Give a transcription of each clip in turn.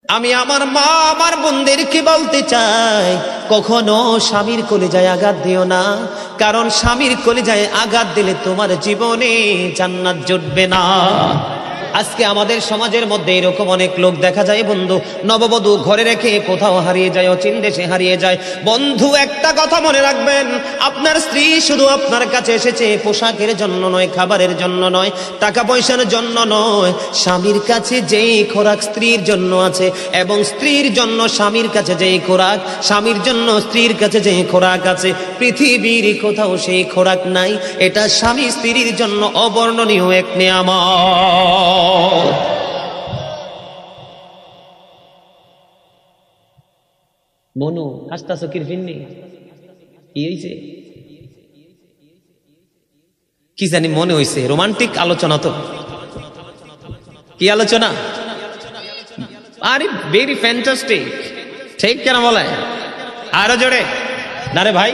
আমি আমার মা আমার বোনদেরকে বলতে চাই, কখনো স্বামীর কলিজায় আঘাত দিও না, কারণ স্বামীর কলিজায় আঘাত দিলে তোমার জীবনে জান্নাত জুটবে না। আজকে আমাদের সমাজের মধ্যে এরকম অনেক লোক দেখা যায় বন্ধু, নববধূ ঘরে রেখে কোথাও হারিয়ে যায়, অচিন দেশে হারিয়ে যায়। বন্ধু একটা কথা মনে রাখবেন, আপনার স্ত্রী শুধু আপনার কাছে এসেছে পোশাকের জন্য নয়, খাবারের জন্য নয়, টাকা পয়সার জন্য নয়। স্বামীর কাছে যেই খোরাক স্ত্রীর জন্য আছে, এবং স্ত্রীর জন্য স্বামীর কাছে যেই খোরাক, স্বামীর জন্য স্ত্রীর কাছে যেই খোরাক আছে, পৃথিবীর কোথাও সেই খোরাক নাই। এটা স্বামী স্ত্রীর জন্য অবর্ণনীয় এক নিয়ামত। মনু হাসতাছো কি ফিন্নি? কি হইছে? কি জানি মনে হইছে রোমান্টিক আলোচনা। তো কি আলোচনা? আরে ভেরি ফ্যান্টাস্টিক, ঠিক কেন বলে? আরো জোরে না রে ভাই।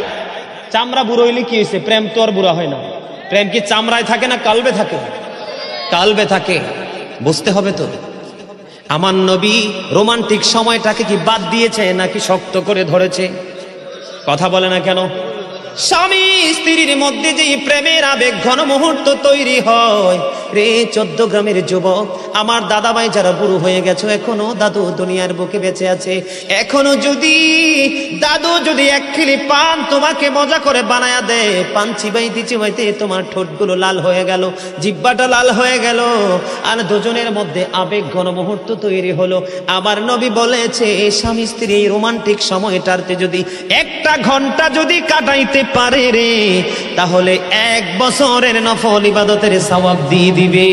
চামড়া বুড়ো হইলে কি হয়েছে? প্রেম তো আর বুড়া হয় না। প্রেম কি চামড়ায় থাকে না কালবে থাকে? কালবে থাকে। বুঝতে হবে তো। আমার নবী রোমান্টিক সময়টাকে কি বাদ দিয়েছে নাকি শক্ত করে ধরেছে? কথা বলে না কেন? স্বামী স্ত্রীর মধ্যে যে প্রেমের আবেগ ঘন মুহূর্ত তৈরি হয় রে 14 গ্রামের যুবক, আমার দাদা ভাই যারা বুড়ো হয়ে গেছে, এখনো দাদু দুনিয়ার বুকে বেঁচে আছে, এখনো যদি দাদু যদি এক খিলি পান তোমাকে মজা করে বানায়া দেয়, পান চিবাইতে চিবাইতে তোমার ঠোঁটগুলো লাল হয়ে গেল, জিহ্বাটা লাল হয়ে গেল, আর দুজনের মধ্যে আবেগ ঘন মুহূর্ত তৈরি হলো। আমার নবী বলেছে, স্বামী স্ত্রী এই রোমান্টিক সময়টাতে যদি একটা ঘন্টা যদি কাটাইতে পারে রে, তাহলে 1 বছরের নফল ইবাদতের সওয়াব দিয়ে দিবে।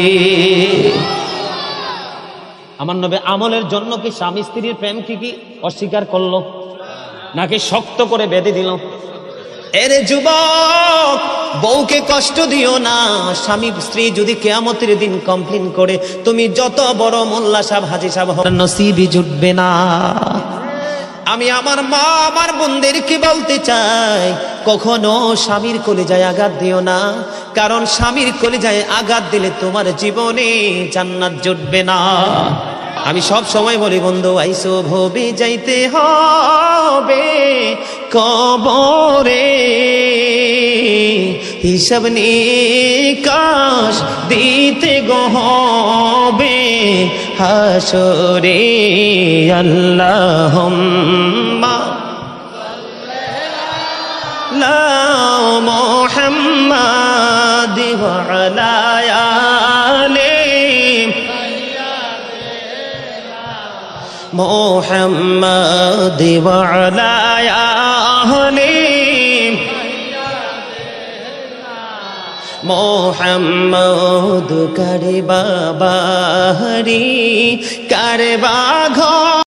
আমার নবী আমলের জন্য কি স্বামী স্ত্রীর প্রেম কি অস্বীকার করলো নাকি শক্ত করে বেঁধে দিল? এরে যুবক, বউকে কষ্ট দিও না। স্বামী স্ত্রী যদি কিয়ামতের দিন কমপ্লেইন করে, তুমি যত বড় মোল্লা সাহেব হাজী সাহেব হন, নসিবই জুটবে না। আমি আমার মা আমার বোনদেরকে বলতে চাই, কখনো স্বামীর কলিজায় আঘাত দিও না, কারণ স্বামীর কলিজায় আঘাত দিলে তোমার জীবনে জান্নাত জুটবে না। আমি সব সময় বলি বন্ধু, আইসো ভবে যাইতে হবে কবরে, হিসাব নিকাশ দিতে গো হবে হাসরে। আল্লাহুম্মা লা মুহাম্মাদ ওয়া আলা আলি মুহাম্মাদ ওয়া আলা আলি মুহাম্মাদ। কারে বাবারি কারে বাঘ